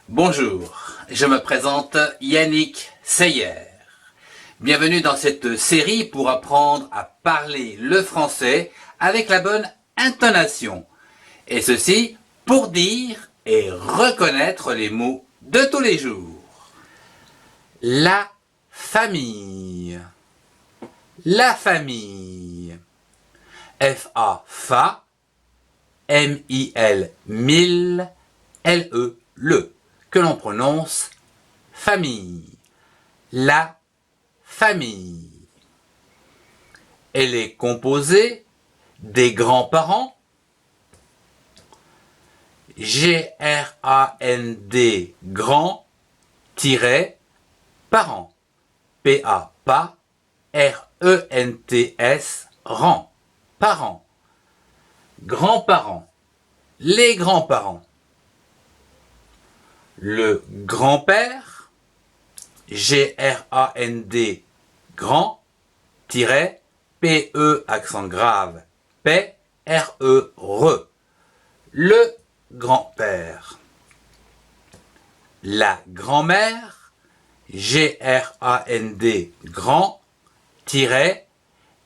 Bonjour, je me présente Yannick Seyer. Bienvenue dans cette série pour apprendre à parler le français avec la bonne intonation. Et ceci pour dire et reconnaître les mots de tous les jours. La famille. La famille. F-A, fa. M-I-L, mille. L-E, le. Que l'on prononce famille. La famille. Elle est composée des grands-parents, G-R-A-N-D, grand, parents, P-A, pas, R-E-N-T-S, rang, parents, grands-parents, les grands-parents, le grand-père, G-R-A-N-D, grand, P-E, accent grave, P, R-E, re, le grand-père, la grand-mère, G-R-A-N-D, grand,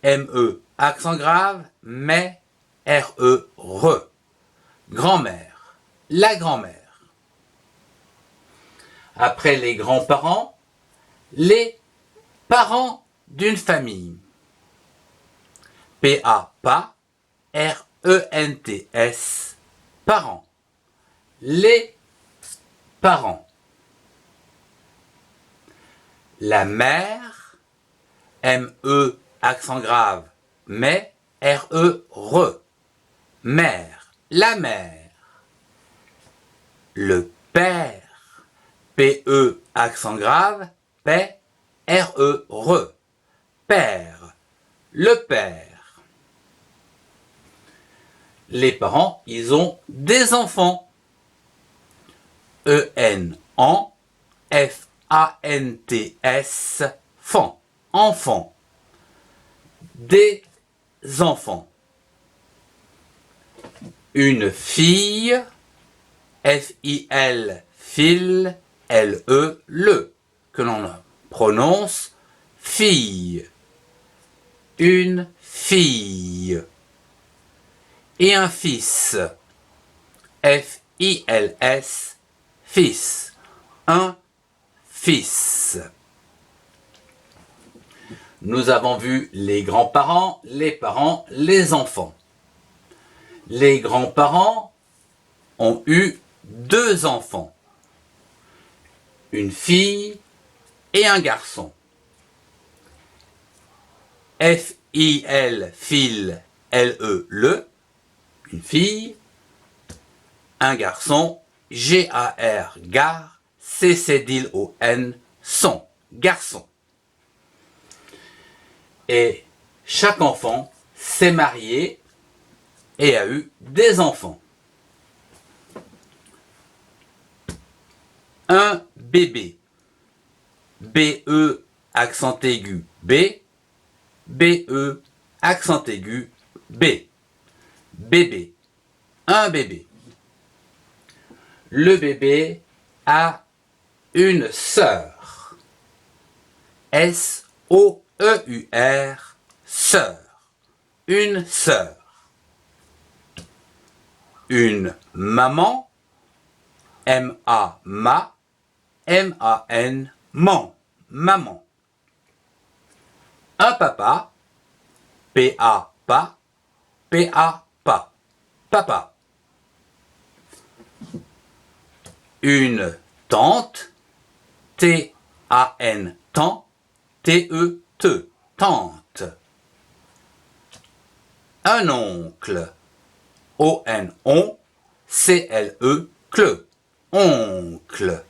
M-E, accent grave, mais, R-E, re, grand-mère, la grand-mère. Après les grands-parents, les parents d'une famille. P-A, pas, R-E-N-T-S, parents. Les parents. La mère, M-E, accent grave, mais, R-E, re, mère, la mère. Le père, P-E, accent grave, P, R-E, re, père, le père. Les parents, ils ont des enfants. E-N, en, F-A-N-T-S, fan, enfant. Des enfants. Une fille, F-I-L, fil, L-E, le, que l'on prononce fille. Une fille. Et un fils, F-I-L-S, fils. Un fils. Nous avons vu les grands-parents, les parents, les enfants. Les grands-parents ont eu 2 enfants. Une fille et un garçon. F-I-L, fil, L-E, le, une fille, un garçon, G-A-R, gare, C-C-D-I-L-O-N, son, garçon. Et chaque enfant s'est marié et a eu des enfants. Un bébé. B-E, accent aigu, B. B-E, accent aigu, B. Bébé. Un bébé. Le bébé a une sœur. S-O-E-U-R, sœur. Une sœur. Une maman. M-A, ma. M-A-N, man, maman. Un papa, P-A, pas, P-A, pas, papa. Une tante, T-A-N, tant, T-E-T, tante. Un oncle, O-N-on, C-L-E, cle, oncle.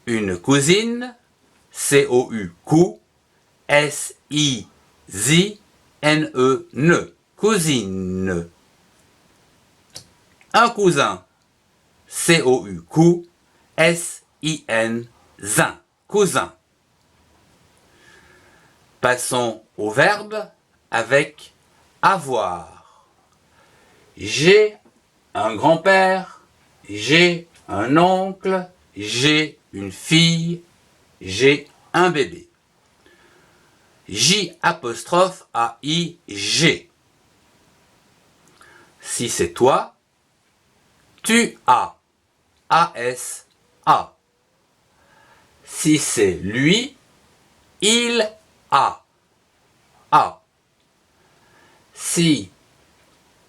Une cousine, C-O-U, cou, S-I-Z-N-E, ne, cousine. Un cousin, C-O-U, cou, S-I-N, zin, cousin. Passons au verbe avec avoir. J'ai un grand-père, j'ai un oncle, j'ai une fille, j'ai un bébé. J apostrophe A-I-G. Si c'est toi, tu as. A-S-A. Si c'est lui, il a. A. Si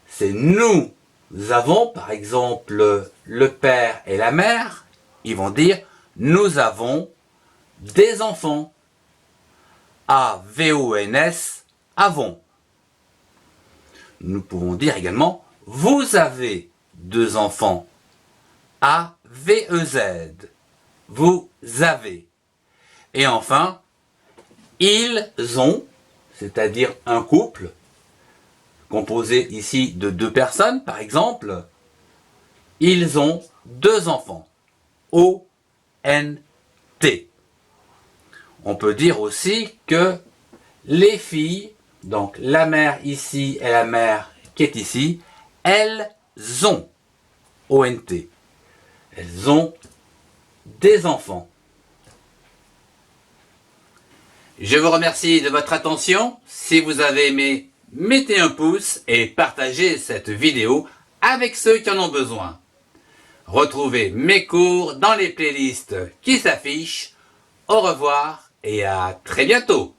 c'est nous avons, par exemple, le père et la mère, ils vont dire nous avons des enfants. A-V-O-N-S, avons. Nous pouvons dire également vous avez deux enfants. A-V-E-Z, vous avez. Et enfin, ils ont, c'est-à-dire un couple, composé ici de deux personnes, par exemple, ils ont deux enfants. O-N-T. On peut dire aussi que les filles, donc la mère ici et la mère qui est ici, elles ont, O-N-T. Elles ont des enfants. Je vous remercie de votre attention. Si vous avez aimé, mettez un pouce et partagez cette vidéo avec ceux qui en ont besoin. Retrouvez mes cours dans les playlists qui s'affichent. Au revoir et à très bientôt.